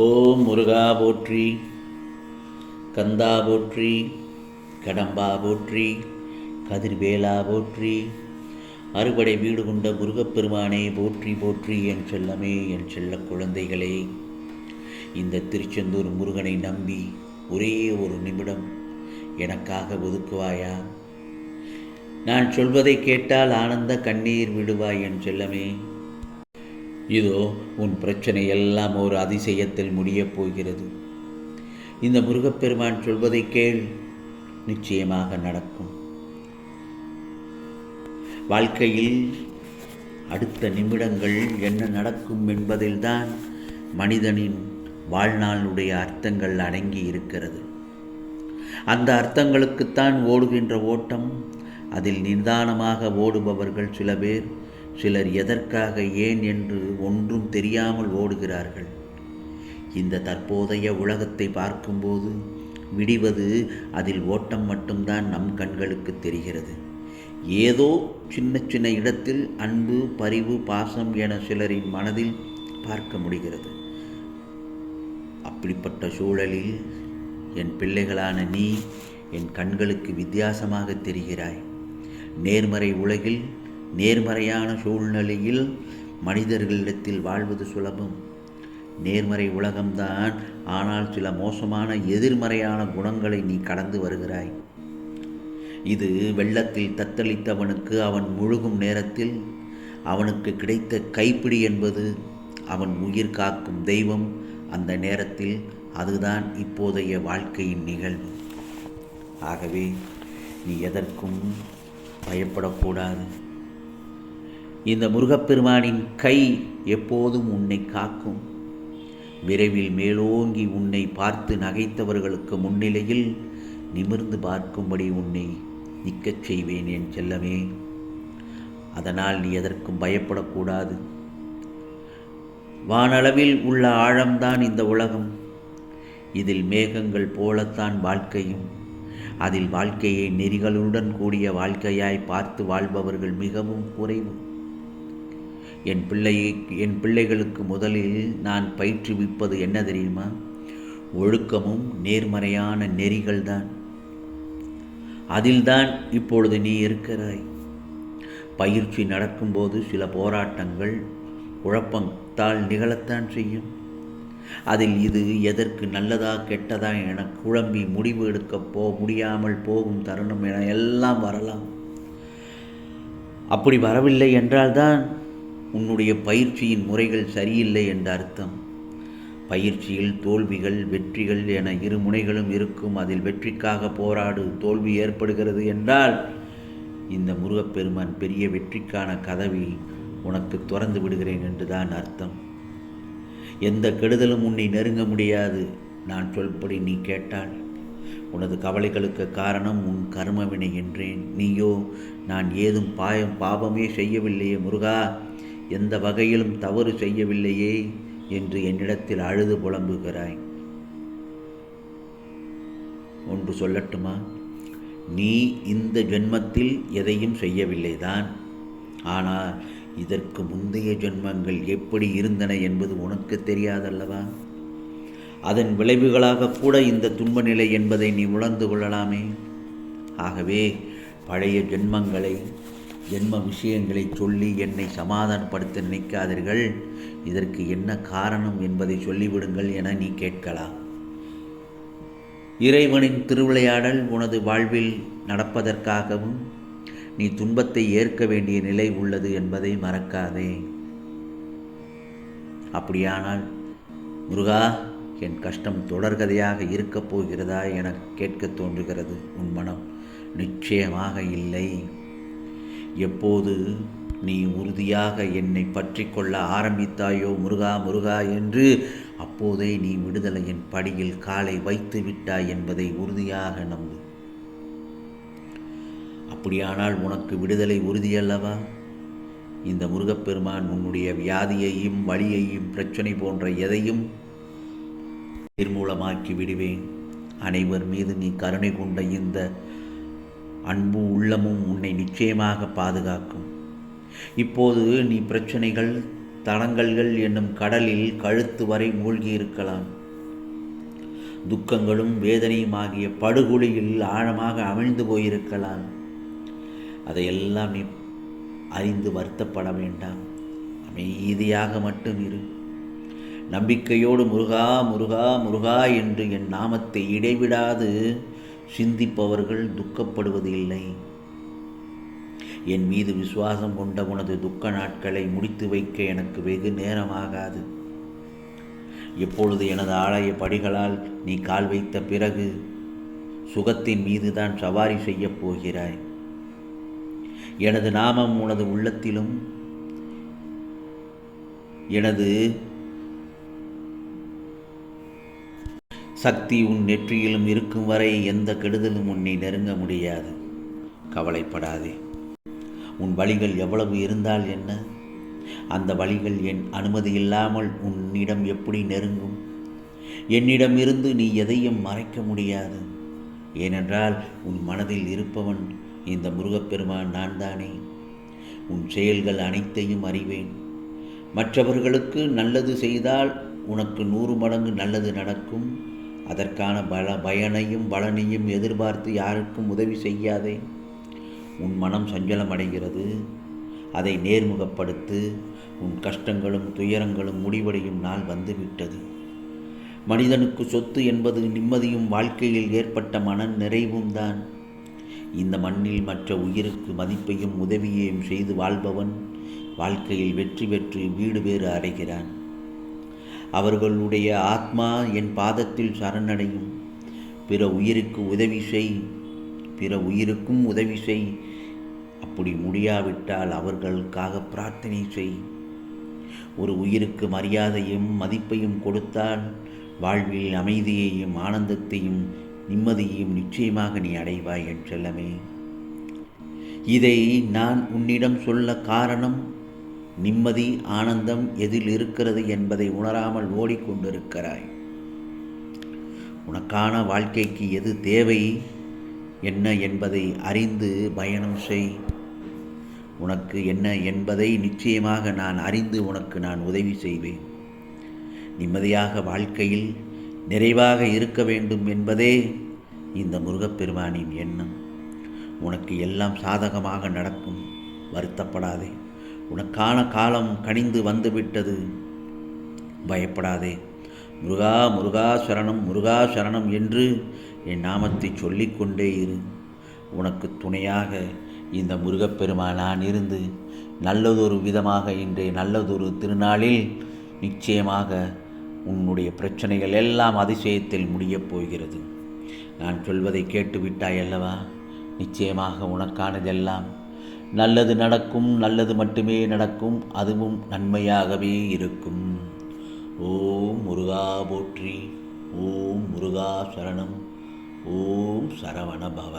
ஓம் முருகா போற்றி, கந்தா போற்றி, கடம்பா போற்றி, கதிர்வேலா போற்றி, அறுபடை வீடு கொண்ட முருகப்பெருமானே போற்றி போற்றி. என் செல்லமே, என் செல்ல குழந்தைகளே, இந்த திருச்செந்தூர் முருகனை நம்பி ஒரே ஒரு நிமிடம் எனக்காக ஒதுக்குவாயா? நான் சொல்வதை கேட்டால் ஆனந்த கண்ணீர் விடுவாய் என் செல்லமே. இதோ உன் பிரச்சனை எல்லாம் ஒரு அதிசயத்தில் முடியப் போகிறது. இந்த முருகப்பெருமான் சொல்வதை கேள், நிச்சயமாக நடக்கும். வாழ்க்கையில் அடுத்த நிமிடங்கள் என்ன நடக்கும் என்பதில்தான் மனிதனின் வாழ்நாளுடைய அர்த்தங்கள் அடங்கி இருக்கிறது. அந்த அர்த்தங்களுக்குத்தான் ஓடுகின்ற ஓட்டம். அதில் நிதானமாக ஓடுபவர்கள் சில பேர், சிலர் எதற்காக ஏன் என்று ஒன்றும் தெரியாமல் ஓடுகிறார்கள். இந்த தற்போதைய உலகத்தை பார்க்கும்போது விடிவது அதில் ஓட்டம் மட்டும்தான் நம் கண்களுக்கு தெரிகிறது. ஏதோ சின்ன சின்ன இடத்தில் அன்பு, பரிவு, பாசம் என சிலரின் மனதில் பார்க்க முடிகிறது. அப்படிப்பட்ட சூழலில் என் பிள்ளைகளான நீ என் கண்களுக்கு வித்தியாசமாக தெரிகிறாய். நேர்மறை உலகில், நேர்மறையான சூழ்நிலையில் மனிதர்களிடத்தில் வாழ்வது சுலபம். நேர்மறை உலகம்தான், ஆனால் சில மோசமான எதிர்மறையான குணங்களை நீ கடந்து வருகிறாய். இது வெள்ளத்தில் தத்தளித்தவனுக்கு அவன் முழுகும் நேரத்தில் அவனுக்கு கிடைத்த கைப்பிடி என்பது அவன் உயிர் காக்கும் தெய்வம். அந்த நேரத்தில் அதுதான் இப்போதைய வாழ்க்கையின் நிகழ்வு. ஆகவே நீ எதற்கும் பயப்படக்கூடாது. இந்த முருகப்பெருமானின் கை எப்போதும் உன்னை காக்கும். விரைவில் மேலோங்கி உன்னை பார்த்து நகைத்தவர்களுக்கு முன்னிலையில் நிமிர்ந்து பார்க்கும்படி உன்னை நிற்கச் செய்வேன் என் செல்லமே. அதனால் நீ எதற்கும் பயப்படக்கூடாது. வானளவில் உள்ள ஆழம்தான் இந்த உலகம். இதில் மேகங்கள் போலத்தான் வாழ்க்கையும். அதில் வாழ்க்கையை நெறிகளுடன் கூடிய வாழ்க்கையாய் பார்த்து வாழ்பவர்கள் மிகவும் குறைவு. என் பிள்ளைகளுக்கு முதலில் நான் பயிற்றுவிப்பது என்ன தெரியுமா? ஒழுக்கமும் நேர்மறையான நெறிகள்தான். அதில்தான் இப்பொழுது நீ இருக்கிறாய். பயிற்சி நடக்கும்போது சில போராட்டங்கள், குழப்பத்தால் நிகழத்தான் செய்யும். அதில் இது எதற்கு நல்லதா கெட்டதா என குழம்பி முடிவு எடுக்க முடியாமல் போகும் தருணம் என எல்லாம் வரலாம். அப்படி வரவில்லை என்றால்தான் உன்னுடைய பயிற்சியின் முறைகள் சரியில்லை என்ற அர்த்தம். பயிற்சியில் தோல்விகள், வெற்றிகள் என இரு முனைகளும் இருக்கும். அதில் வெற்றிக்காக போராடு. தோல்வி ஏற்படுகிறது என்றால் இந்த முருகப்பெருமான் பெரிய வெற்றிக்கான கதவை உனக்கு திறந்து விடுகிறேன் என்றுதான் அர்த்தம். எந்த கெடுதலும் உன்னை நெருங்க முடியாது. நான் சொல்படி நீ கேட்டால். உனது கவலைகளுக்கு காரணம் உன் கர்மவினை என்றேன். நீயோ நான் ஏதும் பாவமே செய்யவில்லையே முருகா, எந்த வகையிலும் தவறு செய்யவில்லையே என்று என்னிடத்தில் அழுது புலம்புகிறாய். ஒன்று சொல்லட்டுமா? நீ இந்த ஜென்மத்தில் எதையும் செய்யவில்லைதான். ஆனால் இதற்கு முந்தைய ஜென்மங்கள் எப்படி இருந்தன என்பது உனக்கு தெரியாதல்லவா? அதன் விளைவுகளாக கூட இந்த துன்ப நிலை என்பதை நீ உணர்ந்து கொள்ளலாமே. ஆகவே பழைய ஜென்ம விஷயங்களை சொல்லி என்னை சமாதானப்படுத்த நினைக்காதீர்கள். இதற்கு என்ன காரணம் என்பதை சொல்லிவிடுங்கள் என நீ கேட்கலாம். இறைவனின் திருவிளையாடல் உனது வாழ்வில் நடப்பதற்காகவும் நீ துன்பத்தை ஏற்க வேண்டிய நிலை உள்ளது என்பதை மறக்காதே. அப்படியானால் முருகா, என் கஷ்டம் தொடர்கதையாக இருக்கப் போகிறதா என கேட்க தோன்றுகிறது உன் மனம். நிச்சயமாக இல்லை. எப்போது நீ உறுதியாக என்னை பற்றி கொள்ள ஆரம்பித்தாயோ முருகா முருகா என்று, அப்போதே நீ விடுதலையின் படியில் காலை வைத்து விட்டாய் என்பதை உறுதியாக நம்பு. அப்படியானால் உனக்கு விடுதலை உறுதியல்லவா? இந்த முருகப்பெருமான் உன்னுடைய வியாதியையும் வலியையும் பிரச்சனை போன்ற எதையும் நிர்மூலமாக்கி விடுவேன். அனைவர் மீது நீ கருணை கொண்ட இந்த அன்பு உள்ளமும் உன்னை நிச்சயமாக பாதுகாக்கும். இப்போது நீ பிரச்சனைகள், தடங்கல்கள் என்னும் கடலில் கழுத்து வரை மூழ்கியிருக்கலாம். துக்கங்களும் வேதனையும் ஆகிய படுகொலியில் ஆழமாக அமிழ்ந்து போயிருக்கலாம். அதையெல்லாம் நீ அறிந்து வருத்தப்பட வேண்டாம். அமைதியாக மட்டும் இரு. நம்பிக்கையோடு முருகா முருகா முருகா என்று என் நாமத்தை இடைவிடாது சிந்திப்பவர்கள் துக்கப்படுவது இல்லை. என் மீது விசுவாசம் கொண்ட உனது துக்க நாட்களை முடித்து வைக்க எனக்கு வெகு நேரமாகாது. எப்பொழுது எனது ஆலய படிகளால் நீ கால் வைத்த பிறகு சுகத்தின் மீதுதான் சவாரி செய்யப் போகிறாய். எனது நாமம் உனது உள்ளத்திலும் எனது சக்தி உன் நெற்றியிலும் இருக்கும் வரை எந்த கெடுதலும் உன்னை நெருங்க முடியாது. கவலைப்படாதே. உன் வழிகள் எவ்வளவு இருந்தால் என்ன? அந்த வழிகள் என் அனுமதி இல்லாமல் உன்னிடம் எப்படி நெருங்கும்? என்னிடமிருந்து நீ எதையும் மறைக்க முடியாது. ஏனென்றால் உன் மனதில் இருப்பவன் இந்த முருகப்பெருமான் நான் தானே. உன் செயல்கள் அனைத்தையும் அறிவேன். மற்றவர்களுக்கு நல்லது செய்தால் உனக்கு 100 மடங்கு நல்லது நடக்கும். அதற்கான பயனையும் பலனையும் எதிர்பார்த்து யாருக்கும் உதவி செய்யாதே. உன் மனம் சஞ்சலமடைகிறது. அதை நேர்முகப்படுத்து. உன் கஷ்டங்களும் துயரங்களும் முடிவடையும் நாள் வந்துவிட்டது. மனிதனுக்கு சொத்து என்பது நிம்மதியும் வாழ்க்கையில் ஏற்பட்ட மன நிறைவும் தான். இந்த மண்ணில் மற்ற உயிருக்கு மதிப்பையும் உதவியையும் செய்து வாழ்பவன் வாழ்க்கையில் வெற்றி பெற்று வீடு பேறு அடைகிறான். அவர்களுடைய ஆத்மா என் பாதத்தில் சரணடையும். பிற உயிருக்கும் உதவி செய். அப்படி முடியாவிட்டால் அவர்களுக்காக பிரார்த்தனை செய். ஒரு உயிருக்கு மரியாதையும் மதிப்பையும் கொடுத்தால் வாழ்வில் அமைதியையும் ஆனந்தத்தையும் நிம்மதியையும் நிச்சயமாக நீ அடைவாய் என் செல்லமே. இதை நான் உன்னிடம் சொல்ல காரணம், நிம்மதி ஆனந்தம் எதில் இருக்கிறது என்பதை உணராமல் ஓடிக்கொண்டிருக்கிறாய். உனக்கான வாழ்க்கைக்கு எது தேவை என்ன என்பதை அறிந்து பயணம் செய். உனக்கு என்ன என்பதை நிச்சயமாக நான் அறிந்து உனக்கு நான் உதவி செய்வேன். நிம்மதியாக வாழ்க்கையில் நிறைவாக இருக்க வேண்டும் என்பதே இந்த முருகப்பெருமானின் எண்ணம். உனக்கு எல்லாம் சாதகமாக நடக்கும். வருத்தப்படாதே. உனக்கான காலம் கனிந்து வந்துவிட்டது. பயப்படாதே. முருகா முருகா சரணம் முருகா சரணம் என்று என் நாமத்தை சொல்லிக்கொண்டே இரு. உனக்கு துணையாக இந்த முருகப்பெருமான் இருந்து நல்லதொரு விதமாக இன்றைய நல்லதொரு திருநாளில் நிச்சயமாக உன்னுடைய பிரச்சனைகள் எல்லாம் அதிசயத்தில் முடியப் போகிறது. நான் சொல்வதை கேட்டுவிட்டாய் அல்லவா? நிச்சயமாக உனக்கானதெல்லாம் நல்லது நடக்கும். நல்லது மட்டுமே நடக்கும். அதுவும் நன்மையாகவே இருக்கும். ஓம் முருகா போற்றி. ஓம் முருகா சரணம். ஓம் சரவண பவ.